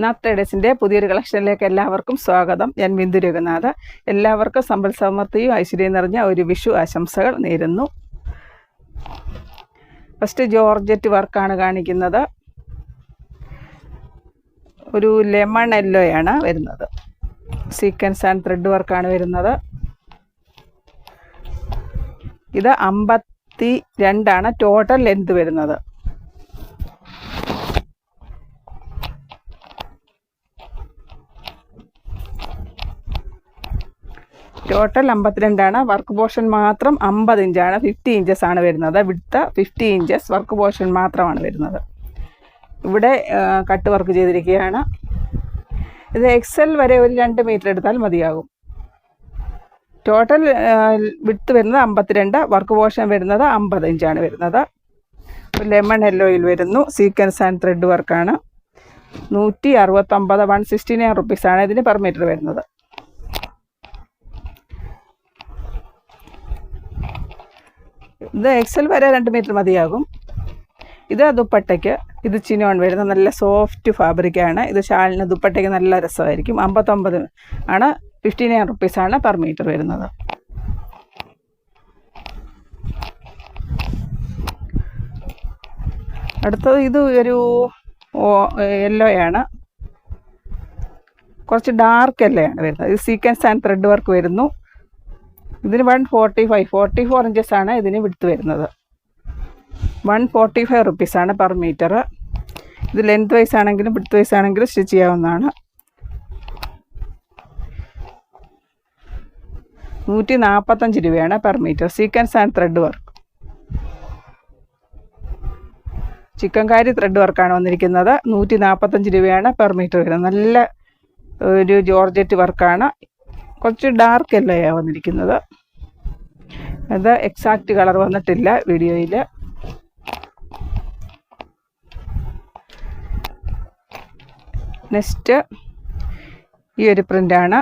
നാത്തേഡേഴ്സിൻ്റെ പുതിയൊരു കളക്ഷനിലേക്ക് എല്ലാവർക്കും സ്വാഗതം. ഞാൻ ബിന്ദു രഘുനാഥ്. എല്ലാവർക്കും സമ്പൽ സമൃദ്ധിയും ഐശ്വര്യം നിറഞ്ഞ ഒരു വിഷു ആശംസകൾ നേരുന്നു. ഫസ്റ്റ് ജോർജറ്റ് വർക്കാണ് കാണിക്കുന്നത്. ഒരു ലെമൺ യെല്ലോയാണ് വരുന്നത്. സീക്വൻസ് ആൻഡ് ത്രെഡ് വർക്കാണ് വരുന്നത്. ഇത് 52 ടോട്ടൽ ലെന്ത് വരുന്നത്. ടോട്ടൽ 52. വർക്ക് പോർഷൻ മാത്രം 50 ഇഞ്ചാണ്. 50 ഇഞ്ചസ് ആണ് വരുന്നത്. Width 50 inches. വർക്ക് പോർഷൻ മാത്രമാണ് വരുന്നത്. ഇവിടെ കട്ട് വർക്ക് ചെയ്തിരിക്കുകയാണ്. ഇത് എക്സൽ വരെ ഒരു 2 മീറ്റർ എടുത്താൽ മതിയാകും. ടോട്ടൽ വിഡ്ത്ത് വരുന്നത് 52. വർക്ക് പോർഷൻ വരുന്നത് 50 ഇഞ്ചാണ് വരുന്നത്. ലെമൺ യെല്ലോയിൽ വരുന്നു. സീക്വൻസ് ആൻഡ് ത്രെഡ് വർക്കാണ്. 169 169 റുപ്പീസാണ് ഇതിന് പെർ മീറ്റർ വരുന്നത്. ഇത് എക്സൽ വരെ 2 മീറ്റർ മതിയാകും. ഇത് ദുപ്പട്ടയ്ക്ക്. ഇത് ചിനോൺ വരുന്ന നല്ല സോഫ്റ്റ് ഫാബ്രിക്കാണ്. ഇത് ഷാളിന് ദുപ്പട്ടയ്ക്ക് നല്ല രസമായിരിക്കും. 59 ആണ്. 59 റുപ്പീസാണ് പെർ മീറ്റർ വരുന്നത്. അടുത്തത് ഇത് ഒരു യെല്ലോയാണ്. കുറച്ച് ഡാർക്ക് യെല്ലോയാണ് വരുന്നത്. ഇത് സീക്വൻസ് ആൻഡ് ത്രെഡ് വർക്ക് വരുന്നു. ഇതിന് 145 ഇഞ്ചസ് ആണ് ഇതിന് വിഡ്ത്ത് വരുന്നത്. 145 റുപ്പീസാണ് പെർ മീറ്റർ. ഇത് ലെങ്ത് വൈസ് ആണെങ്കിലും വിഡ്ത്ത് വൈസ് ആണെങ്കിലും സ്റ്റിച്ച് ചെയ്യാവുന്നതാണ്. 145 രൂപയാണ് per metre. Sequence and thread work. Chikankari thread വർക്കാണ് വന്നിരിക്കുന്നത്. 145 രൂപയാണ് പെർ മീറ്റർ വരുന്നത്. നല്ല ഒരു ജോർജറ്റ് വർക്കാണ്. കുറച്ച് ഡാർക്ക് യെല്ലോയാണ് വന്നിരിക്കുന്നത്. അത് എക്സാക്റ്റ് കളർ വന്നിട്ടില്ല വീഡിയോയിൽ. നെക്സ്റ്റ് ഈ ഒരു പ്രിൻ്റാണ്.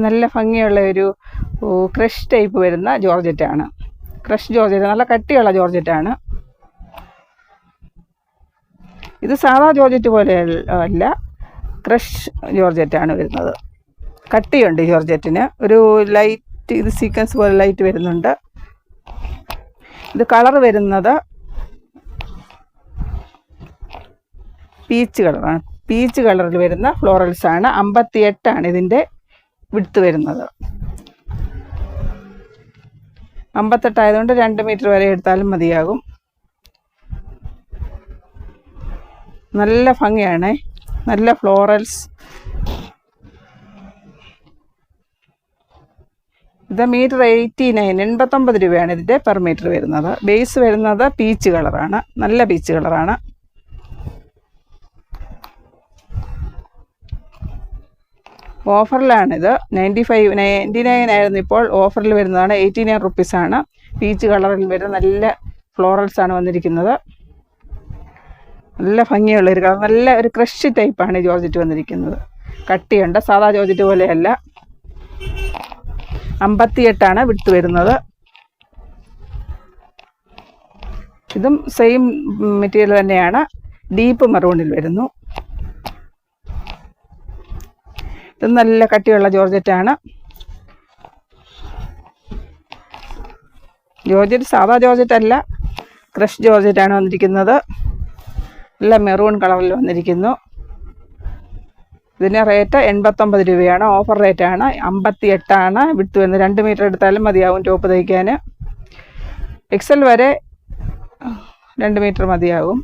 നല്ല ഭംഗിയുള്ള ഒരു ക്രഷ് ടൈപ്പ് വരുന്ന ജോർജറ്റാണ്. ക്രഷ് ജോർജറ്റ്, നല്ല കട്ടിയുള്ള ജോർജറ്റാണ്. ഇത് സാധാ ജോർജറ്റ് പോലെ അല്ല, ക്രഷ് ജോർജറ്റാണ് വരുന്നത്. കട്ടിയുണ്ട് ജോർജറ്റിന്. ഒരു ലൈറ്റ്, ഇത് സീക്വൻസ് പോലെ ലൈറ്റ് വരുന്നുണ്ട്. ഇത് കളർ വരുന്നത് പീച്ച് കളറാണ്. പീച്ച് കളറിൽ വരുന്ന ഫ്ലോറൽസാണ്. 58 ഇതിൻ്റെ വിഡ്ത്ത് വരുന്നത്. 58 ആയതുകൊണ്ട് 2 മീറ്റർ വരെ എടുത്താലും മതിയാകും. നല്ല ഭംഗിയാണ്. നല്ല ഫ്ലോറൽസ്. ഇത് മീറ്റർ 89 രൂപയാണ് ഇതിൻ്റെ പെർ മീറ്റർ വരുന്നത്. ബേസ് വരുന്നത് പീച്ച് കളറാണ്. നല്ല പീച്ച് കളറാണ്. ഓഫറിലാണിത്. 99 ആയിരുന്നു. ഇപ്പോൾ ഓഫറിൽ വരുന്നതാണ്. 89 റുപ്പീസാണ്. പീച്ച് കളറിൽ വരുന്ന നല്ല ഫ്ലോറൽസാണ് വന്നിരിക്കുന്നത്. നല്ല ഭംഗിയുള്ള ഒരു കളർ. നല്ല ഒരു ക്രഷ് ടൈപ്പാണ് ഈ ജോർജറ്റ് വന്നിരിക്കുന്നത്. കട്ടിയുണ്ട്. സാധാ ജോർജറ്റ് പോലെയല്ല. 58 വിഡ്ത്ത് വരുന്നത്. ഇതും സെയിം മെറ്റീരിയൽ തന്നെയാണ്. ഡീപ്പ് മെറൂണിൽ വരുന്നു. ഇത് നല്ല കട്ടിയുള്ള ജോർജറ്റാണ്. ജോർജറ്റ് സാധാ ജോർജറ്റ് അല്ല, ക്രഷ് ജോർജറ്റാണ് വന്നിരിക്കുന്നത്. നല്ല മെറൂൺ കളറിൽ വന്നിരിക്കുന്നു. ഇതിന് റേറ്റ് 89 രൂപയാണ്. ഓഫർ റേറ്റാണ്. 58 വിഡ്ത്ത് വരുന്നത്. 2 മീറ്റർ എടുത്താലും മതിയാവും ടോപ്പ് തയ്ക്കാൻ. എക്സൽ വരെ 2 മീറ്റർ മതിയാകും.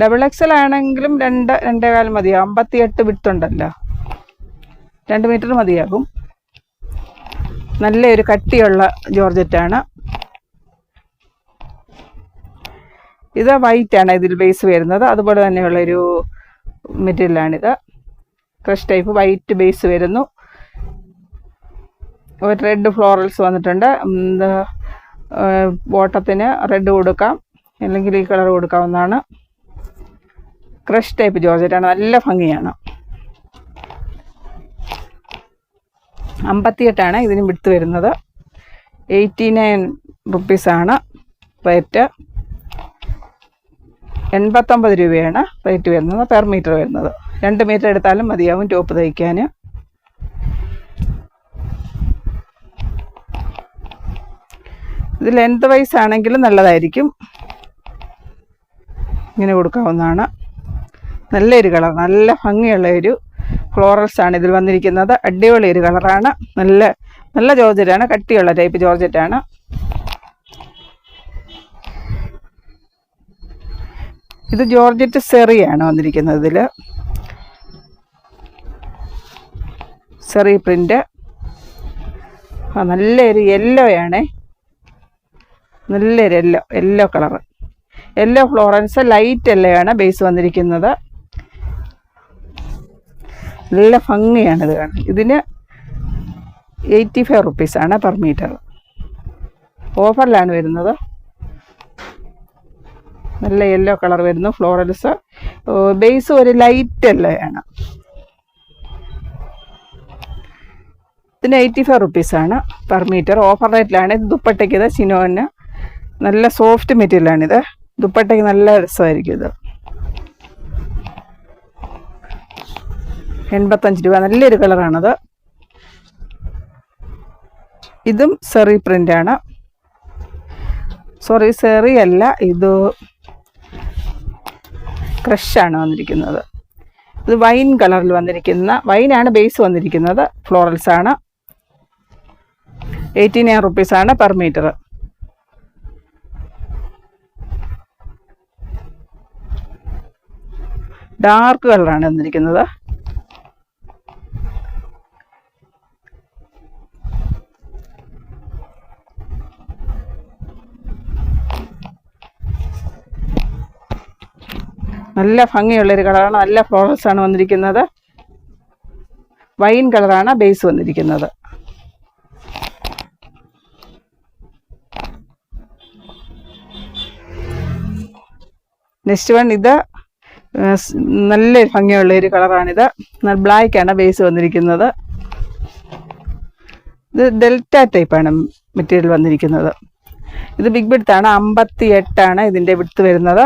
ഡബിൾ എക്സൽ ആണെങ്കിലും 2.25 മതിയാകും. 58 വിഡ്ത്ത് ഉണ്ടല്ലോ, 2 മീറ്റർ മതിയാകും. നല്ലൊരു കട്ടിയുള്ള ജോർജറ്റാണ്. ഇത് വൈറ്റാണ് ഇതിൽ ബേസ് വരുന്നത്. അതുപോലെ തന്നെയുള്ളൊരു മെറ്റീരിയലാണിത്. ക്രഷ് ടൈപ്പ് വൈറ്റ് ബേസ് വരുന്നു. ഒരു റെഡ് ഫ്ലോറൽസ് വന്നിട്ടുണ്ട്. ബോട്ടത്തിന് റെഡ് കൊടുക്കാം, അല്ലെങ്കിൽ ഈ കളർ കൊടുക്കാവുന്നതാണ്. ക്രഷ് ടൈപ്പ് ജോർജറ്റാണ്. നല്ല ഭംഗിയാണ്. 58 ഇതിന് വിഡ്ത്ത് വരുന്നത്. 89 റുപ്പീസാണ് റേറ്റ്. 89 രൂപയാണ് റേറ്റ് വരുന്നത്, പെർ മീറ്റർ വരുന്നത്. 2 മീറ്റർ എടുത്താലും മതിയാവും ടോപ്പ് തയ്ക്കാൻ. ഇത് ലെങ്ത് വൈസ് ആണെങ്കിലും നല്ലതായിരിക്കും, ഇങ്ങനെ കൊടുക്കാവുന്നതാണ്. നല്ലൊരു കളർ, നല്ല ഭംഗിയുള്ള ഒരു ഫ്ലോറൽസാണ് ഇതിൽ വന്നിരിക്കുന്നത്. അടിപൊളി ഒരു കളറാണ്, നല്ല ജോർജറ്റാണ്, കട്ടിയുള്ള ടൈപ്പ് ജോർജറ്റാണ്. ഇത് ജോർജറ്റ് സെറിയാണ് വന്നിരിക്കുന്നത്. ഇതിൽ സെറി പ്രിൻ്റ്. നല്ലൊരു യെല്ലോ ആണ്, നല്ലൊരു yellow colour, yellow fluorescent light യെല്ലോയാണ് ബേസ് വന്നിരിക്കുന്നത്. നല്ല ഭംഗിയാണ് ഇത് കാണാൻ. ഇതിന് 85 റുപ്പീസാണ് പെർ മീറ്റർ. ഓഫറിലാണ് വരുന്നത്. നല്ല യെല്ലോ കളർ വരുന്നു ഫ്ലോറൽസ്. ബേസ് ഒരു ലൈറ്റ് യെല്ലോയാണ്. ഇതിന് 85 റുപ്പീസാണ് പെർ മീറ്റർ. ഓഫർ റേറ്റിലാണ്. ഇത് ദുപ്പട്ടയ്ക്ക്, ഇത് ചിനോന് നല്ല സോഫ്റ്റ് മെറ്റീരിയലാണിത്. ദുപ്പട്ടയ്ക്ക് നല്ല രസമായിരിക്കും ഇത്. 85 രൂപ. നല്ലൊരു കളറാണത്. ഇതും സെറി പ്രിൻ്റാണ്. സോറി, സെറി അല്ല, ഇത് ക്രഷാണ് വന്നിരിക്കുന്നത്. ഇത് വൈൻ കളറിൽ വന്നിരിക്കുന്ന, വൈനാണ് ബേസ് വന്നിരിക്കുന്നത്. ഫ്ലോറൽസാണ്. 89 റുപ്പീസാണ് പെർ മീറ്റർ. ഡാർക്ക് കളറാണ് വന്നിരിക്കുന്നത്. നല്ല ഭംഗിയുള്ളൊരു കളറാണ്, നല്ല ഫ്ലോറൽസാണ് വന്നിരിക്കുന്നത്. വൈൻ കളറാണ് ബേസ് വന്നിരിക്കുന്നത്. നെക്സ്റ്റ് വൺ, ഇത് നല്ല ഭംഗിയുള്ളൊരു കളറാണിത്. ബ്ലാക്കാണ് ബേസ് വന്നിരിക്കുന്നത്. ഇത് ഡെൽറ്റ ടൈപ്പാണ് മെറ്റീരിയൽ വന്നിരിക്കുന്നത്. ഇത് ബിഗ് വിഡ്ത്താണ്, 58 ഇതിൻ്റെ വിഡ്ത്ത് വരുന്നത്.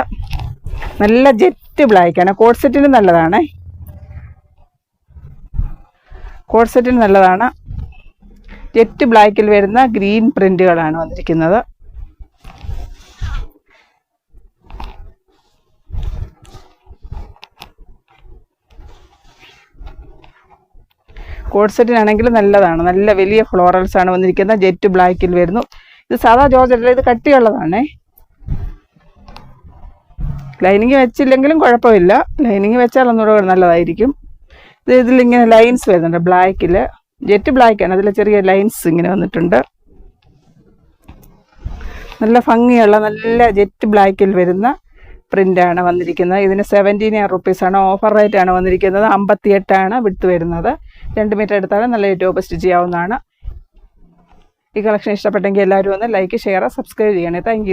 നല്ല ജെറ്റ് ബ്ലാക്കാണ്. കോഡ് സെറ്റിന് നല്ലതാണ്, കോഡ് സെറ്റിന് നല്ലതാണ്. ജെറ്റ് ബ്ലാക്കിൽ വരുന്ന ഗ്രീൻ പ്രിന്റുകളാണ് വന്നിരിക്കുന്നത്. കോഡ് സെറ്റിനാണെങ്കിലും നല്ലതാണ്. നല്ല വലിയ ഫ്ലോറൽസാണ് വന്നിരിക്കുന്നത്. ജെറ്റ് ബ്ലാക്കിൽ വരുന്നു. ഇത് സാധാ ജോർജറ്റല്ല, ഇത് കട്ടിയുള്ളതാണേ. ലൈനിങ് വെച്ചില്ലെങ്കിലും കുഴപ്പമില്ല, ലൈനിങ് വെച്ചാൽ ഒന്നുകൂടെ നല്ലതായിരിക്കും. ഇതിലിങ്ങനെ ലൈൻസ് വരുന്നുണ്ട് ബ്ലാക്കിൽ. ജെറ്റ് ബ്ലാക്കാണ്, അതിൽ ചെറിയ ലൈൻസ് ഇങ്ങനെ വന്നിട്ടുണ്ട്. നല്ല ഭംഗിയുള്ള നല്ല ജെറ്റ് ബ്ലാക്കിൽ വരുന്ന പ്രിൻ്റാണ് വന്നിരിക്കുന്നത്. ഇതിന് 79 റുപ്പീസാണ്. ഓഫർ റേറ്റാണ് വന്നിരിക്കുന്നത്. 58 വിഡ്ത്ത് വരുന്നത്. 2 മീറ്റർ എടുത്താലും നല്ല ടോപ്പ് സ്റ്റിച്ച് ചെയ്യാവുന്നതാണ്. ഈ കളക്ഷൻ ഇഷ്ടപ്പെട്ടെങ്കിൽ എല്ലാവരും ഒന്ന് ലൈക്ക്, ഷെയർ, സബ്സ്ക്രൈബ് ചെയ്യണേ. താങ്ക്